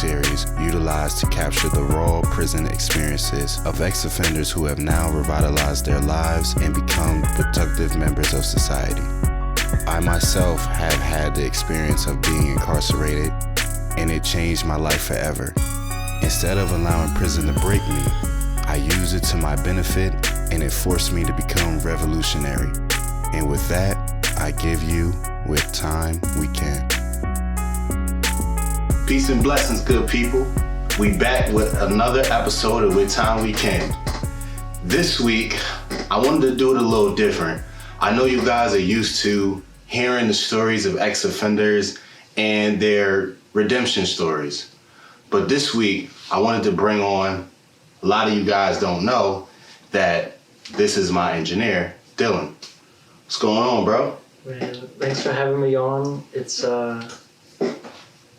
series utilized to capture the raw prison experiences of ex-offenders who have now revitalized their lives and become productive members of society. I myself have had the experience of being incarcerated, and it changed my life forever. Instead of allowing prison to break me, I used it to my benefit, and it forced me to become revolutionary. And with that, I give you With Time We Can. Peace and blessings, good people. We back with another episode of With Time We Can. This week, I wanted to do it a little different. I know you guys are used to hearing the stories of ex-offenders and their redemption stories. But this week, I wanted to bring on, a lot of you guys don't know that this is my engineer, Dillon. What's going on, bro? Man, thanks for having me on.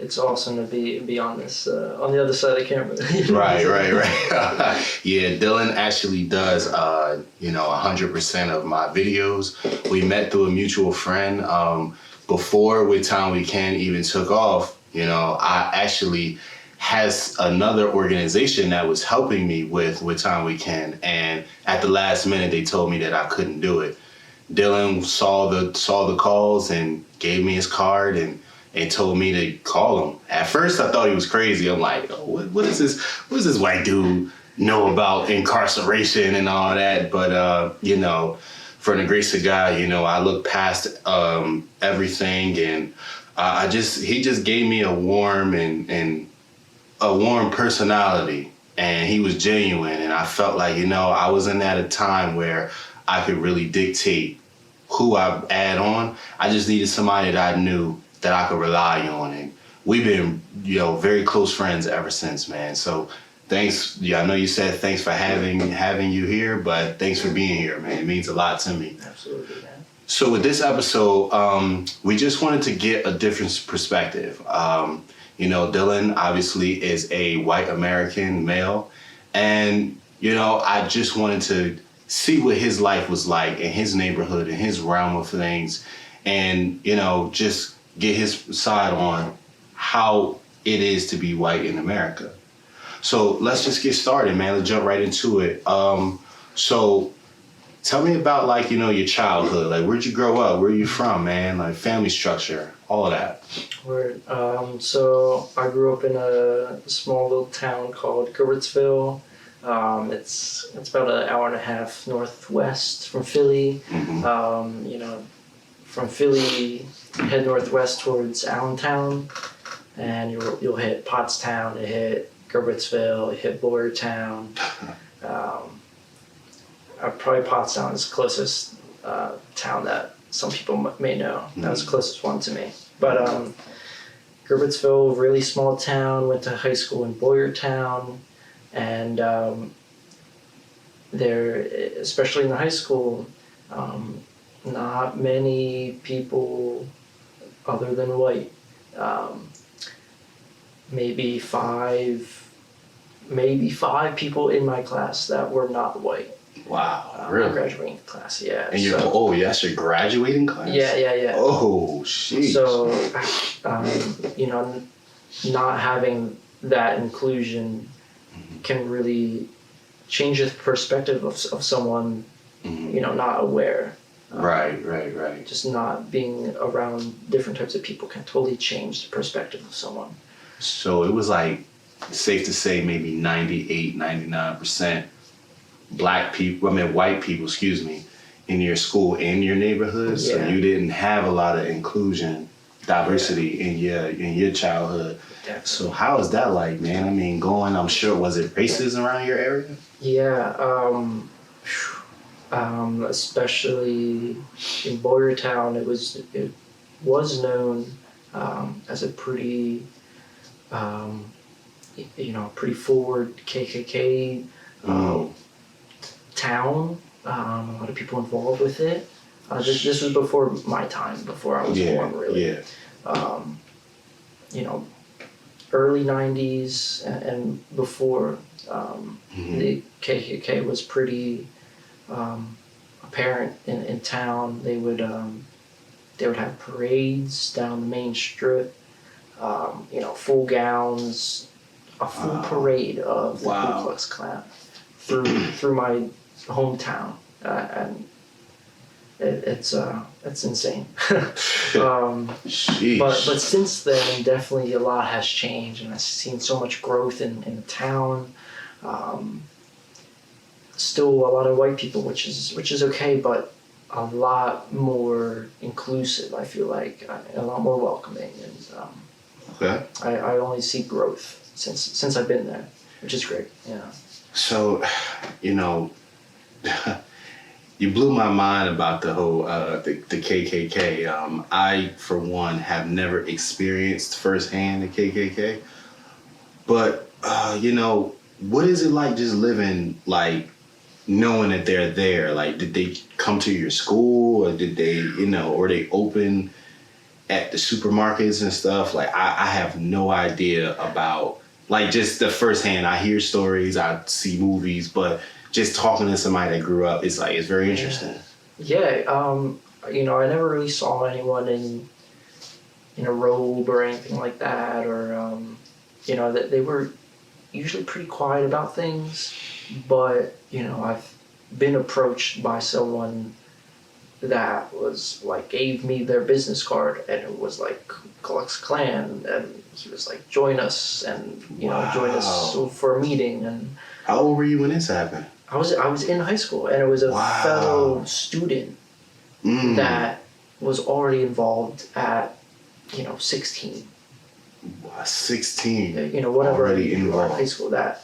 It's awesome to be on this, on the other side of the camera. Right. Yeah, Dillon actually does, 100% of my videos. We met through a mutual friend. Before With Time We Can even took off, I actually has another organization that was helping me with Time We Can. And at the last minute, they told me that I couldn't do it. Dillon saw the calls and gave me his card and told me to call him. At first, I thought he was crazy. I'm like, oh, what is this? What does this white dude know about incarceration and all that? But, for the grace of God, I look past everything, and he just gave me a warm and a warm personality, and he was genuine. And I felt like, I wasn't at a time where I could really dictate who I add on. I just needed somebody that I knew that I could rely on. And we've been, very close friends ever since, man. So thanks. Yeah, I know you said thanks for having you here, but thanks for being here, man. It means a lot to me. Absolutely, man. So with this episode, we just wanted to get a different perspective. Dillon obviously is a white American male, and, I just wanted to see what his life was like in his neighborhood, in his realm of things, and, just get his side on how it is to be white in America. So let's just get started, man. Let's jump right into it. So tell me about, your childhood. Like, where'd you grow up? Where are you from, man? Like, family structure, all of that. Word. So I grew up in a small little town called Gilbertsville. It's about an hour and a half northwest from Philly. Mm-hmm. From Philly, head northwest towards Allentown, and you'll hit Pottstown, you hit Gilbertsville, you hit Boyertown. Probably Pottstown is the closest town that some people may know. That was the closest one to me. But Gilbertsville, really small town, went to high school in Boyertown, and there, especially in the high school, not many people other than white. Maybe five people in my class that were not white. Wow, really? My graduating class, yeah. And your graduating class? Yeah. Oh, sheesh. So, not having that inclusion can really change the perspective of someone, not aware. Right. Just not being around different types of people can totally change the perspective of someone. So it was safe to say maybe 98, 99% white people, in your school, in your neighborhood. Yeah. So you didn't have a lot of inclusion, diversity in your childhood. Definitely. So how is that like, man? I mean, I'm sure, was it racism around your area? Yeah, especially in Boyertown, it was known as a pretty, pretty forward KKK town. A lot of people involved with it. This was before my time, before I was born, really. Yeah. Early 90s and before, the KKK was pretty apparent in town. They would have parades down the main strip, full gowns, a full parade of the Ku Klux Klan through my hometown, and it's insane. But since then, definitely a lot has changed, and I've seen so much growth in the town. Still a lot of white people, which is okay, but a lot more inclusive. I feel like a lot more welcoming, and I only see growth since I've been there, which is great. Yeah. So, you blew my mind about the whole the KKK. I, for one, have never experienced firsthand the KKK, but what is it like just living knowing that they're there? Like, did they come to your school, or did they, or they open at the supermarkets and stuff? Like, I have no idea about, just the firsthand. I hear stories, I see movies, but just talking to somebody that grew up, it's very interesting. Yeah, I never really saw anyone in a robe or anything like that, or, that they were usually pretty quiet about things. But, I've been approached by someone that was gave me their business card, and it was Ku Klux Klan, and he was join us, and, join us for a meeting. And how old were you when this happened? I was in high school, and it was a fellow student that was already involved at, 16. 16. Whatever already you are in involved. High school, that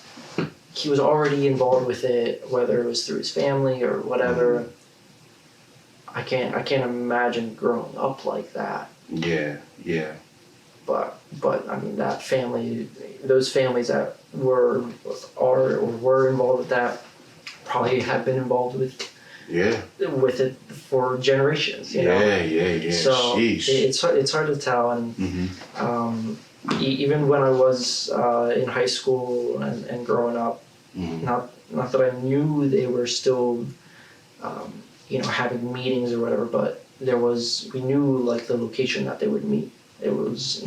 he was already involved with it, whether it was through his family or whatever. I can't imagine growing up like that. Yeah. But I mean, that family, those families that were involved with that, probably have been involved with it for generations. Yeah. So Sheesh. it's hard to tell, and even when I was in high school and growing up, not that I knew they were still, having meetings or whatever, but we knew the location that they would meet. It was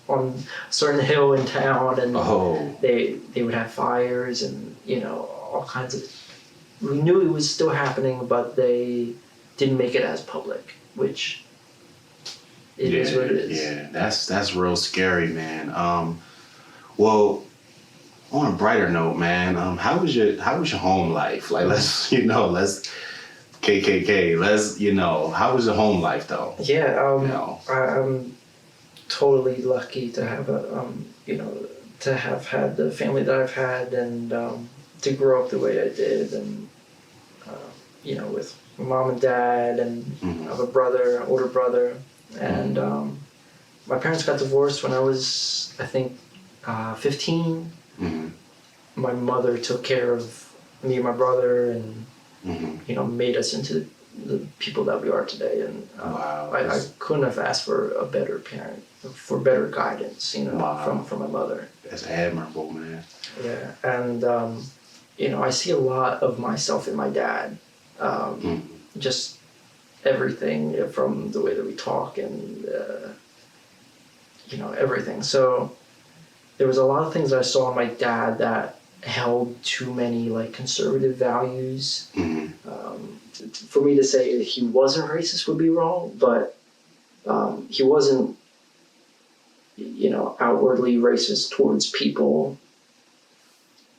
on a certain hill in town, and they would have fires and all kinds of. We knew it was still happening, but they didn't make it as public, which it is what it is. Yeah, that's real scary, man. Well, on a brighter note, man, how was your home life? Let's KKK. How was your home life though? Yeah, I'm totally lucky to have to have had the family that I've had, and to grow up the way I did, and with mom and dad, and I have an older brother, and my parents got divorced when I was, I think, 15. My mother took care of me and my brother, and made us into the people that we are today, and I couldn't have asked for a better parent, for better guidance, from my mother. That's admirable, man. Yeah, and I see a lot of myself in my dad. Just everything from the way that we talk, and everything. So there was a lot of things I saw in my dad that held too many conservative values. For me to say he wasn't racist would be wrong, but he wasn't outwardly racist towards people.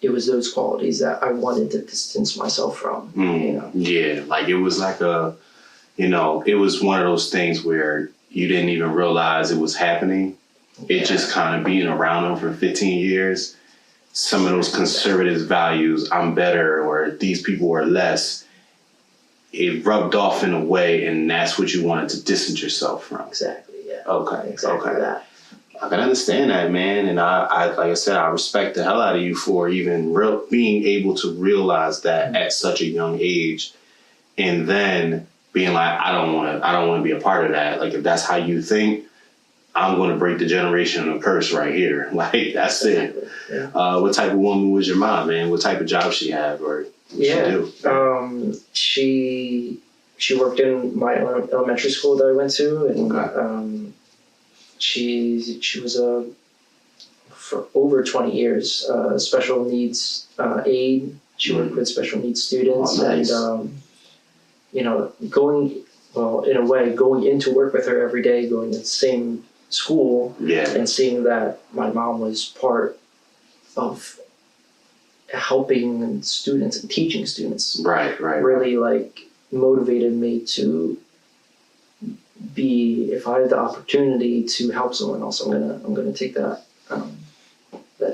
It was those qualities that I wanted to distance myself from. Yeah, it was it was one of those things where you didn't even realize it was happening. It just kind of being around them for 15 years, some of those conservative values, I'm better, or these people are less, it rubbed off in a way, and that's what you wanted to distance yourself from. Exactly, yeah. Okay, exactly that. I can understand that, man, and I like I said, I respect the hell out of you for even being able to realize that at such a young age, and then being I don't want to be a part of that. If that's how you think, I'm going to break the generational curse right here. That's exactly. it. Yeah. What type of woman was your mom, man? What type of job she have, or what she do? She worked in my elementary school that I went to, and she was a for over 20 years, special needs aide. She worked with special needs students. Oh, nice. And, in a way, going into work with her every day, going to the same school, and seeing that my mom was part of helping students and teaching students. Right. Really motivated me to be, if I had the opportunity to help someone else, I'm gonna take that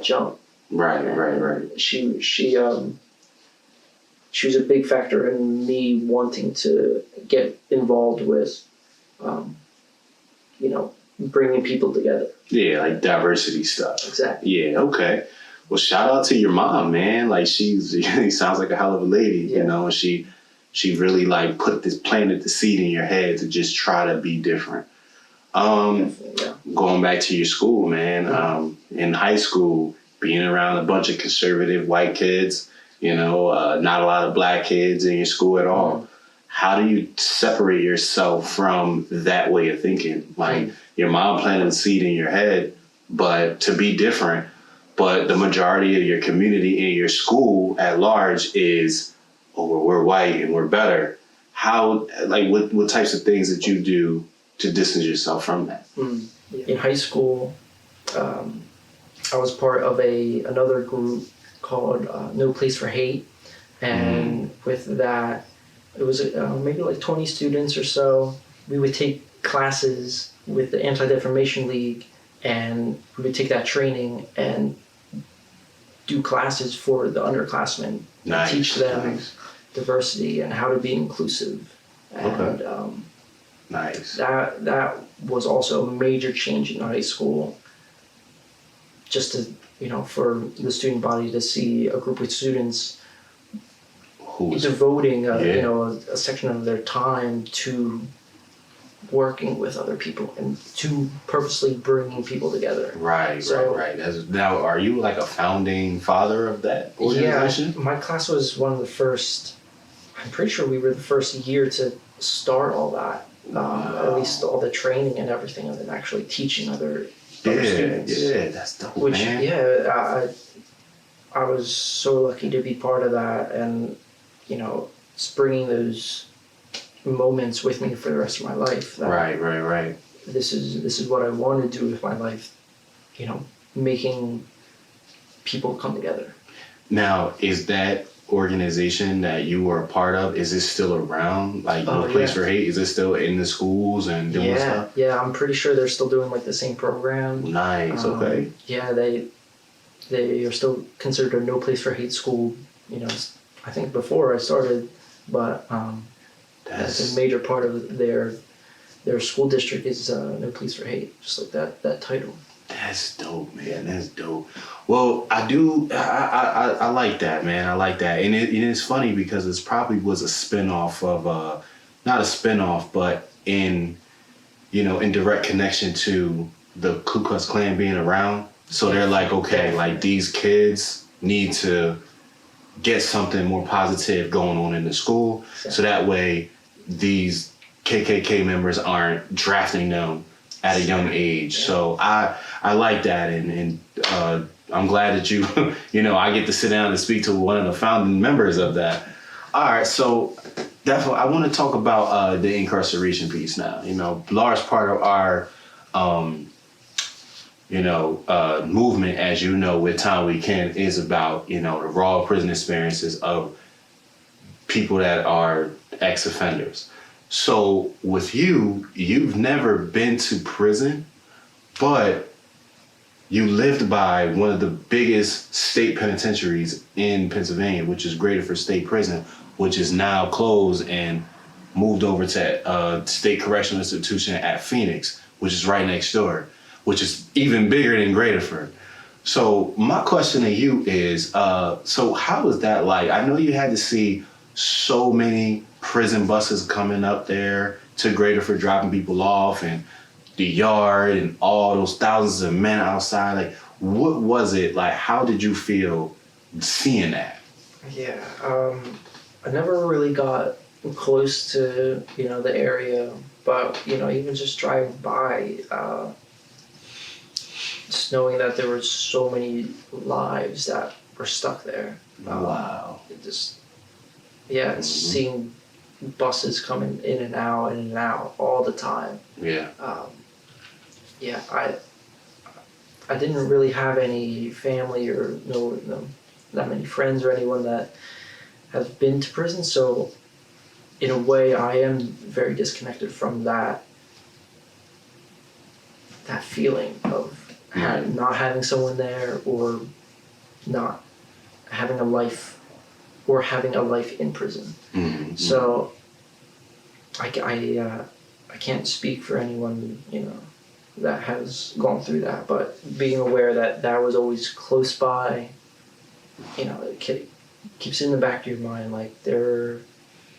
jump. Right. She was a big factor in me wanting to get involved with, bringing people together. Yeah, like diversity stuff. Exactly. Yeah, okay. Well, shout out to your mom, man. Like, she sounds like a hell of a lady, you know, and she really planted the seed in your head to just try to be different. Going back to your school, man, in high school, being around a bunch of conservative white kids, not a lot of black kids in your school at all. How do you separate yourself from that way of thinking? Like, your mom planted a seed in your head, but to be different, but the majority of your community in your school at large is, we're white and we're better. How, what types of things that you do to distance yourself from that? In high school, I was part of another group called No Place for Hate. And with that, it was maybe 20 students or so. We would take classes with the Anti-Defamation League, and we would take that training and do classes for the underclassmen. Nice. Teach them diversity and how to be inclusive. And nice. That was also a major change in high school. Just to, for the student body to see a group of students devoting a section of their time to working with other people and to purposely bringing people together. Right. Now, are you like a founding father of that organization? Yeah, my class was one of the first. I'm pretty sure we were the first year to start all that, at least all the training and everything, and then actually teaching other students. Yeah, that's dope, man. I was so lucky to be part of that, and bringing those moments with me for the rest of my life. Right. This is what I want to do with my life. Making people come together. Now, is that organization that you were a part of, is it still around? No Place for Hate, is it still in the schools and doing stuff? Yeah, I'm pretty sure they're still doing the same program. Nice. Okay. Yeah, they are still considered a No Place for Hate school. I think before I started, but that's a major part of their school district is No Place for Hate, just like that title. That's dope, man. That's dope. Well, I like that, man. I like that. And it's funny because it probably was a spinoff of, not a spinoff, but in direct connection to the Ku Klux Klan being around. So they're like, okay, these kids need to get something more positive going on in the school. Exactly. So that way these KKK members aren't drafting them at a young age. Yeah. So I like that, and I'm glad that you I get to sit down and speak to one of the founding members of that. All right, so definitely I want to talk about the incarceration piece now. Large part of our movement, as with Time We Can, is about the raw prison experiences of people that are ex-offenders. So with you've never been to prison, but you lived by one of the biggest state penitentiaries in Pennsylvania, which is Graterford State Prison, which is now closed and moved over to State Correctional Institution at Phoenix, which is right next door, which is even bigger than Graterford. So my question to you is, so how was that like? I know you had to see so many prison buses coming up there to Graterford, dropping people off, and the yard, and all those thousands of men outside. What was it like? How did you feel seeing that? Yeah, I never really got close to the area, but even just driving by, just knowing that there were so many lives that were stuck there. Wow. It just, yeah, seeing buses coming in and out all the time. Yeah. Yeah, I didn't really have any family or no that many friends or anyone that has been to prison, so in a way I am very disconnected from that feeling of not having someone there, or not having a life, or having a life in prison. Mm-hmm. So I can't speak for anyone, that has gone through that, but being aware that that was always close by, it keeps in the back of your mind, like there are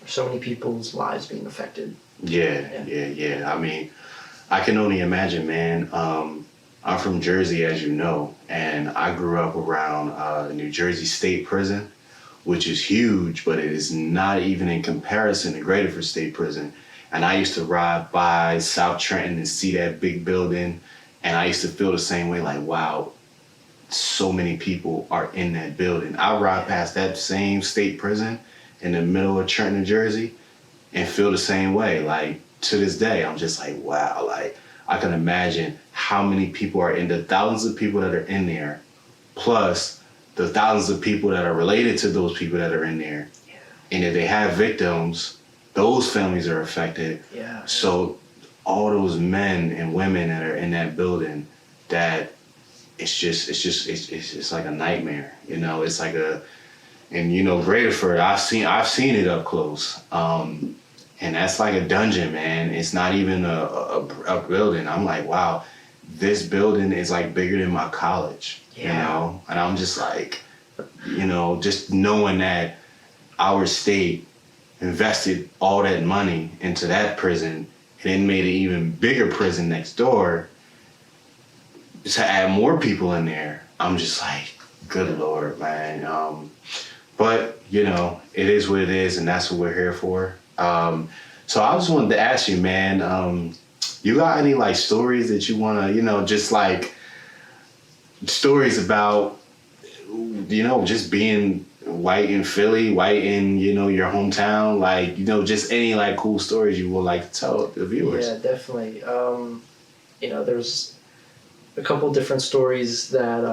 so many people's lives being affected. Yeah. I mean, I can only imagine, man. I'm from Jersey, as you know, and I grew up around New Jersey State Prison, which is huge, but it is not even in comparison to Grateford State Prison. And I used to ride by South Trenton and see that big building, and I used to feel the same way, like, wow, so many people are in that building. I ride past that same state prison in the middle of Trenton, New Jersey, and feel the same way. Like, to this day, I'm just like, wow, like, I can imagine how many people are in, the thousands of people that are in there, plus the thousands of people that are related to those people that are in there. Yeah. And if they have victims, those families are affected. Yeah. So all those men and women that are in that building, that it's just like a nightmare. It's like Grateford, I've seen it up close. And that's like a dungeon, man. It's not even a building. I'm like, wow, this building is like bigger than my college, And I'm just like, just knowing that our state invested all that money into that prison and then made an even bigger prison next door to add more people in there. I'm just like, good Lord, man. But, it is what it is, and that's what we're here for. So I just wanted to ask you, man, you got any like stories that you want to, just like stories about, just being white in Philly, white in, your hometown, like, just any like cool stories you would like to tell the viewers? Yeah, definitely. There's a couple different stories that,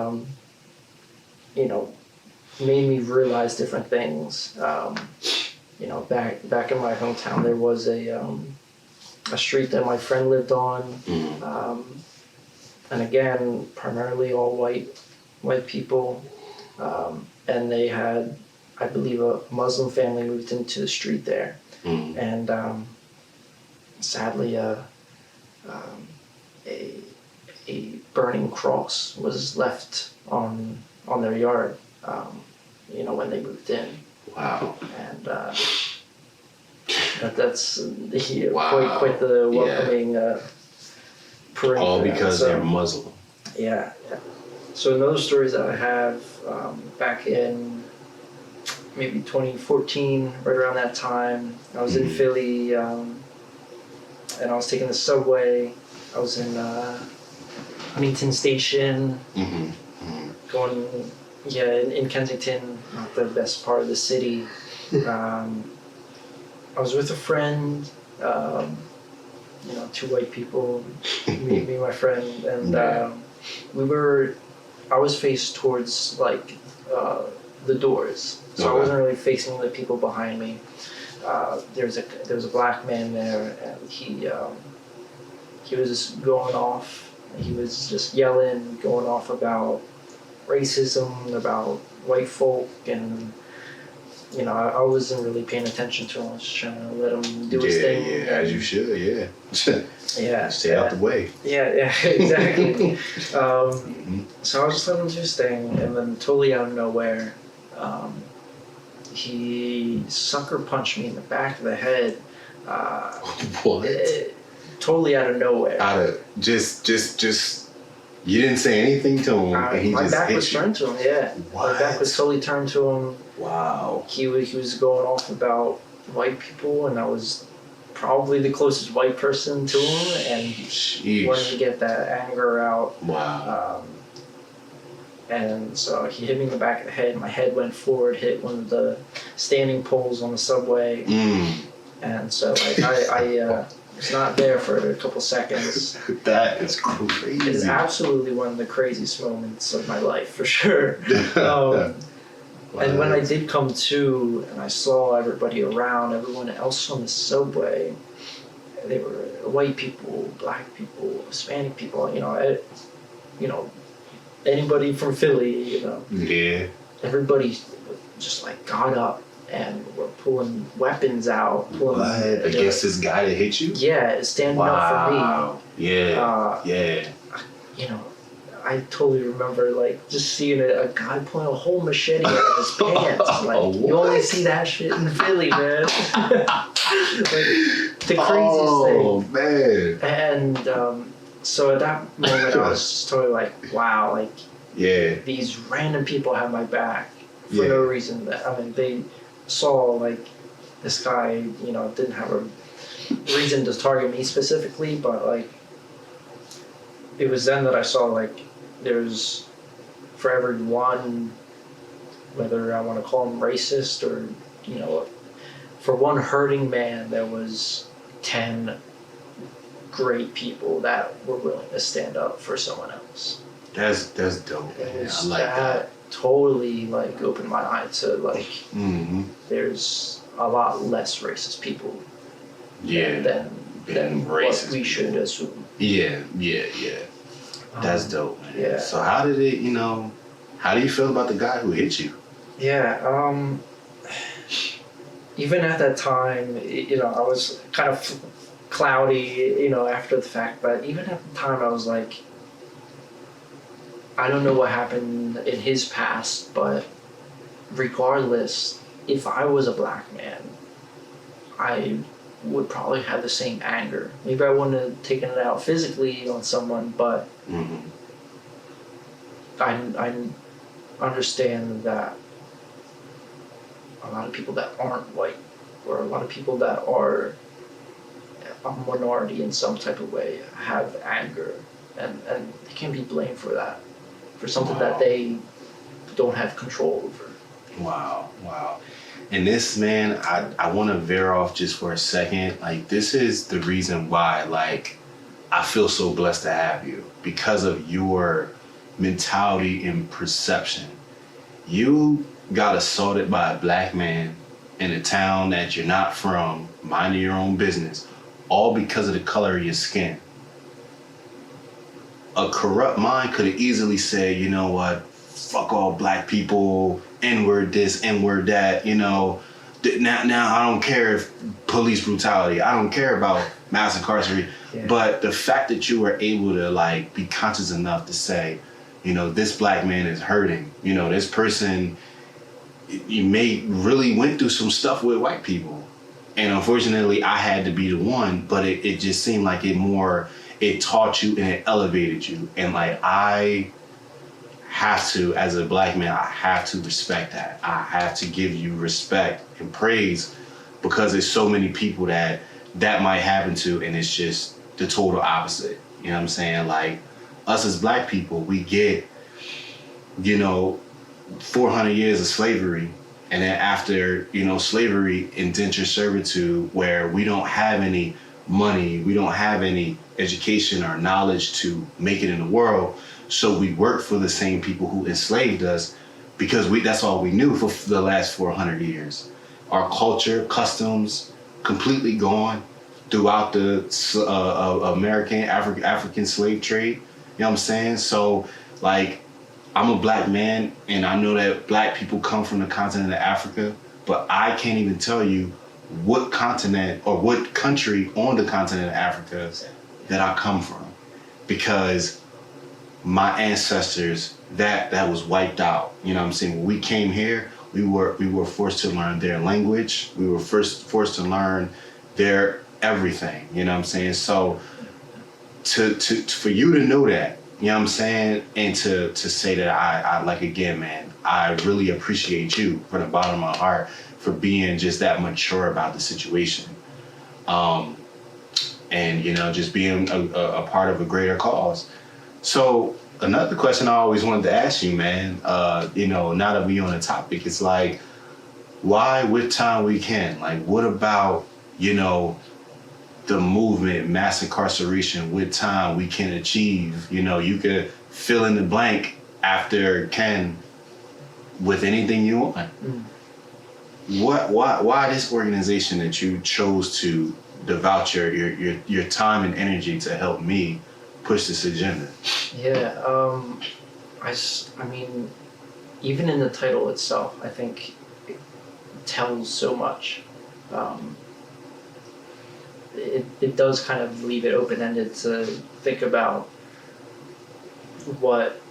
made me realize different things. Back in my hometown, there was a street that my friend lived on, and again, primarily all white people, and they had, I believe, a Muslim family moved into the street there, and sadly, a burning cross was left on their yard, when they moved in. Wow. And that's wow. quite the welcoming parade. All because they're Muslim. Yeah. So another stories that I have back in maybe 2014, right around that time, I was in Philly, and I was taking the subway. I was in Huntington Station, going in Kensington, not the best part of the city. I was with a friend, two white people, me and my friend, and I was faced towards like the doors, so I wasn't really facing the people behind me. There was a black man there, and he was just going off. He was just yelling, going off about racism, about white folk, and I wasn't really paying attention to him. I was just trying to let him do his thing. Yeah, as you should, yeah. Yeah. Stay out the way. Yeah, exactly. So I was just letting him do his thing, and then totally out of nowhere, he sucker punched me in the back of the head. What? Totally out of nowhere. Just you didn't say anything to him, and he my just back hit was you. turned to him. Yeah, What? my back was totally turned to him. Wow. He was going off about white people, and I was probably the closest white person to him, and he wanted to get that anger out. Wow. And so he hit me in the back of the head. My head went forward, hit one of the standing poles on the subway. And so like I was not there for a couple seconds. That is crazy. It's absolutely one of the craziest moments of my life, for sure. And when I did come to and I saw everybody around, everyone else on the subway, they were white people, black people, Hispanic people, anybody from Philly, Yeah. Everybody just like got up and were pulling weapons out. Against this guy that hit you? Yeah, standing up for me. Yeah. I totally remember like just seeing a guy pulling a whole machete out of his pants. Like you only see that shit in Philly, man. Like the craziest thing. Oh man. And so at that moment I was just totally like, wow, like these random people have my back for no reason. They saw like this guy, didn't have a reason to target me specifically, but like it was then that I saw like there's for every one, whether I want to call him racist or for one hurting man there was 10 great people that were willing to stand up for someone else. That's dope. Man. I like that. Totally like opened my eye to like there's a lot less racist people than racist what we should assume. Yeah. That's dope, man. Yeah. So how did it, how do you feel about the guy who hit you? Yeah, even at that time, I was kind of cloudy, after the fact, but even at the time I was like, I don't know what happened in his past, but regardless, if I was a black man, I would probably have the same anger. Maybe I wouldn't have taken it out physically on someone, but I understand that a lot of people that aren't white, or a lot of people that are a minority in some type of way, have anger, and they can be blamed for that, for something that they don't have control over. Wow. And this, man, I want to veer off just for a second. Like, this is the reason why, like, I feel so blessed to have you, because of your mentality and perception. You got assaulted by a black man in a town that you're not from, minding your own business, all because of the color of your skin. A corrupt mind could have easily said, you know what, fuck all black people, N-word this, N-word that, now I don't care if police brutality, I don't care about mass incarceration. Yeah. But the fact that you were able to like be conscious enough to say, this black man is hurting, this person, you may really went through some stuff with white people. And unfortunately I had to be the one, but it just seemed like it taught you and it elevated you. And like, I have to, as a black man, I have to respect that. I have to give you respect and praise, because there's so many people that might happen to, and it's just the total opposite. You know what I'm saying? Like, us as black people, we get, 400 years of slavery, and then after, slavery, indentured servitude, where we don't have any money, we don't have any education or knowledge to make it in the world. So we work for the same people who enslaved us, because that's all we knew for the last 400 years. Our culture, customs, completely gone throughout the American, African slave trade. You know what I'm saying? So, like, I'm a black man, and I know that black people come from the continent of Africa, but I can't even tell you what continent or what country on the continent of Africa that I come from, because my ancestors, that was wiped out. You know what I'm saying? When we came here, we were forced to learn their language. We were first forced to learn their everything. You know what I'm saying? So for you to know that, you know what I'm saying, and to say that I like, again, man, I really appreciate you from the bottom of my heart for being just that mature about the situation. And just being a part of a greater cause. So another question I always wanted to ask you, man, now that we on the topic, it's like, why With Time We Can? Like, what about, the movement, mass incarceration, with time we can achieve? You could fill in the blank after Ken with anything you want. Why this organization that you chose to devote your time and energy to help me push this agenda? Yeah, I mean, even in the title itself, I think it tells so much. It does kind of leave it open-ended to think about what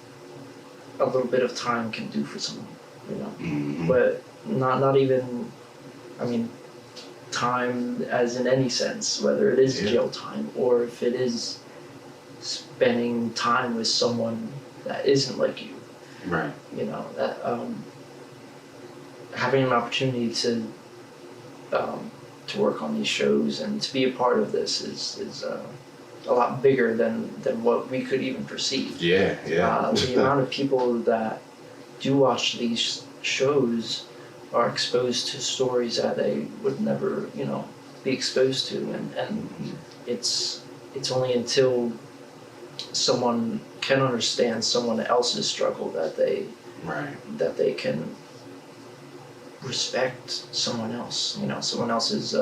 a little bit of time can do for someone, Mm-hmm. But not even, I mean, time as in any sense, whether it is jail time or if it is spending time with someone that isn't like you. Right. That having an opportunity to work on these shows and to be a part of this is a lot bigger than what we could even perceive. Yeah. The amount of people that do watch these shows are exposed to stories that they would never, be exposed to, and it's only until someone can understand someone else's struggle that they can respect someone else, someone else's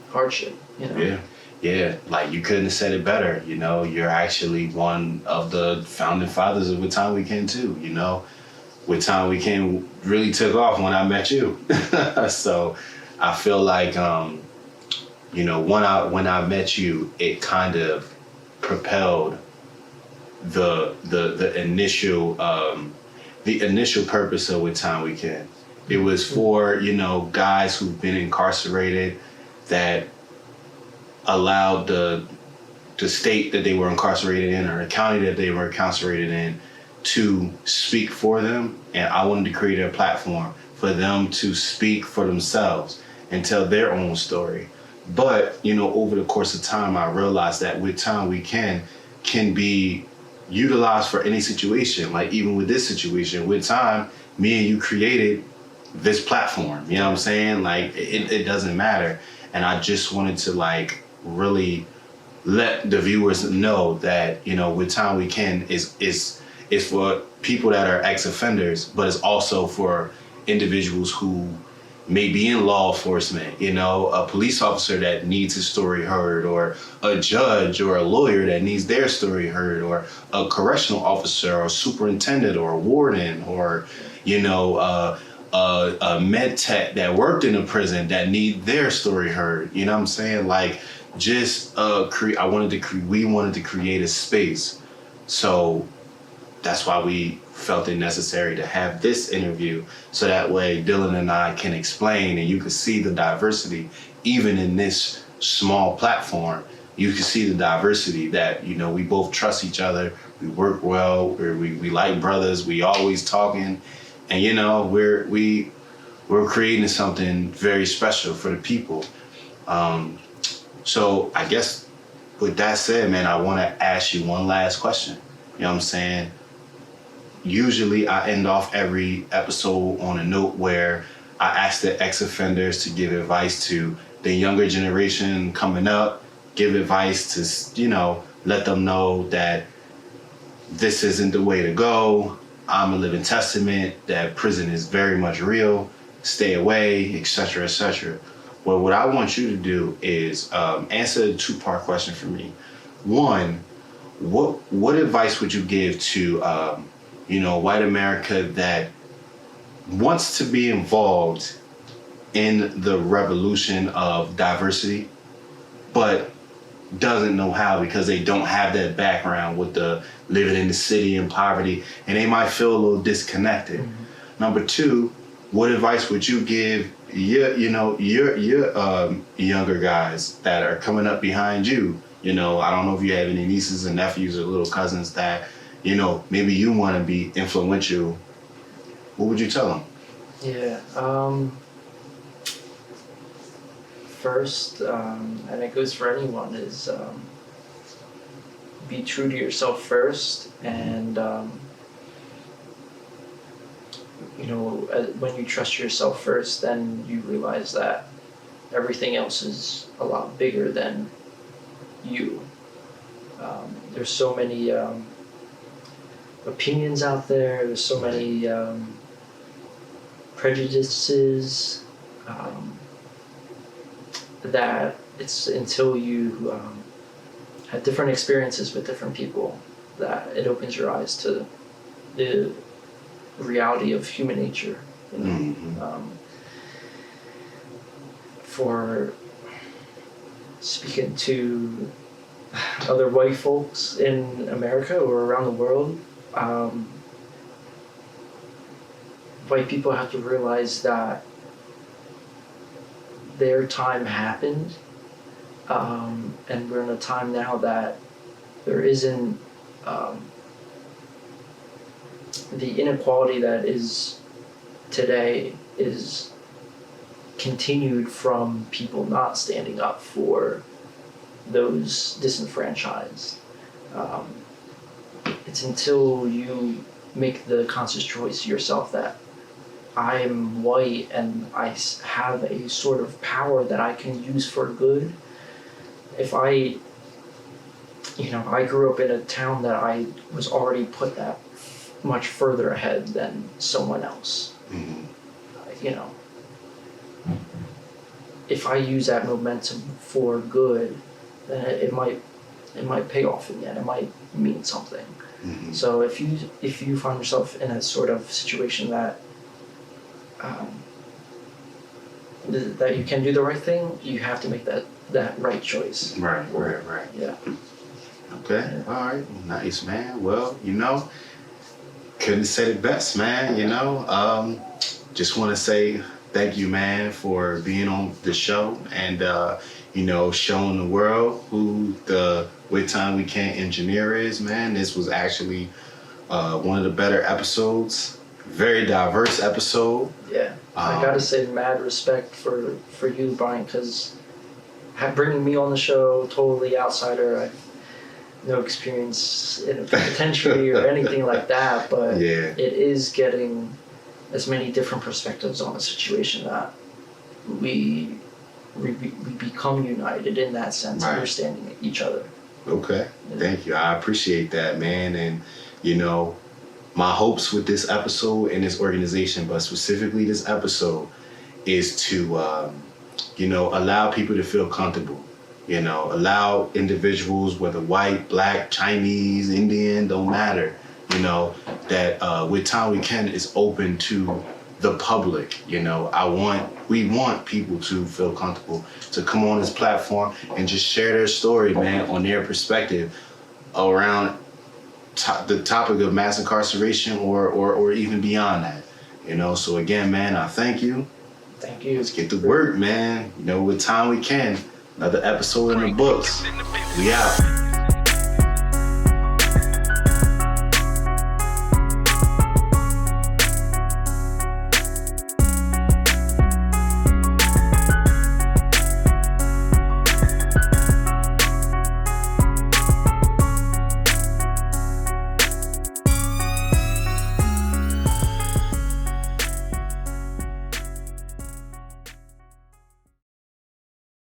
hardship, Yeah, like you couldn't have said it better. You're actually one of the founding fathers of With Time We Can too. With Time We Can really took off when I met you. So I feel like, when I met you, it kind of propelled the initial purpose of With Time We Can. It was for, guys who've been incarcerated that allowed the state that they were incarcerated in or the county that they were incarcerated in to speak for them. And I wanted to create a platform for them to speak for themselves and tell their own story. But, over the course of time, I realized that With Time We Can be utilized for any situation. Like even with this situation, with time, me and you created this platform. You know what I'm saying? Like it doesn't matter. And I just wanted to really let the viewers know that, With Time We Can is for people that are ex-offenders, but it's also for individuals who may be in law enforcement, a police officer that needs his story heard, or a judge or a lawyer that needs their story heard, or a correctional officer or superintendent or a warden, or, a med tech that worked in a prison that need their story heard. You know what I'm saying? We wanted to create a space. So that's why we felt it necessary to have this interview, so that way Dillon and I can explain and you can see the diversity. Even in this small platform, you can see the diversity that, we both trust each other, we work well, we like brothers, we always talking, and we're creating something very special for the people. So I guess with that said, man, I want to ask you one last question. You know what I'm saying? Usually I end off every episode on a note where I ask the ex-offenders to give advice to the younger generation coming up, give advice to, let them know that this isn't the way to go. I'm a living testament that prison is very much real. Stay away, etc., etc. Well, what I want you to do is answer a two-part question for me. One, what advice would you give to white America that wants to be involved in the revolution of diversity, but doesn't know how because they don't have that background with the living in the city and poverty, and they might feel a little disconnected. Mm-hmm. Number two, what advice would you give your younger guys that are coming up behind you? I don't know if you have any nieces and nephews or little cousins that, maybe you want to be influential. What would you tell them? Yeah. First, and it goes for anyone, is be true to yourself first, and when you trust yourself first, then you realize that everything else is a lot bigger than you. There's so many opinions out there. There's so many prejudices that it's until you have different experiences with different people that it opens your eyes to the reality of human nature. For speaking to other white folks in America or around the world, white people have to realize that their time happened, and we're in a time now that there isn't the inequality that is today is continued from people not standing up for those disenfranchised. It's until you make the conscious choice yourself that I'm white and I have a sort of power that I can use for good. If I grew up in a town that I was already put that much further ahead than someone else. If I use that momentum for good, then it might pay off in the end. It might mean something. So if you find yourself in a sort of situation that that you can do the right thing, you have to make that right choice. Right. Yeah. Okay. All right. Nice, man. Well, couldn't have said it best, man. Just want to say thank you, man, for being on the show and showing the world who the With Time We Can't engineer is, man. This was actually one of the better episodes. Very diverse episode. Yeah. I gotta say, mad respect for you, Brian, because bringing me on the show, totally outsider. I have no experience in a penitentiary or anything like that, but it is getting as many different perspectives on a situation that we become united in that sense, understanding each other. Okay. Thank you. I appreciate that, man. And, my hopes with this episode and this organization, but specifically this episode, is to, allow people to feel comfortable. Allow individuals, whether white, black, Chinese, Indian, don't matter, that With Time We Can is open to the public. We want people to feel comfortable to come on this platform and just share their story, man, on their perspective around the topic of mass incarceration or even beyond that. So again, man, I thank you. Thank you. Let's get to work, man. With Time We Can. Another episode in the books. We out.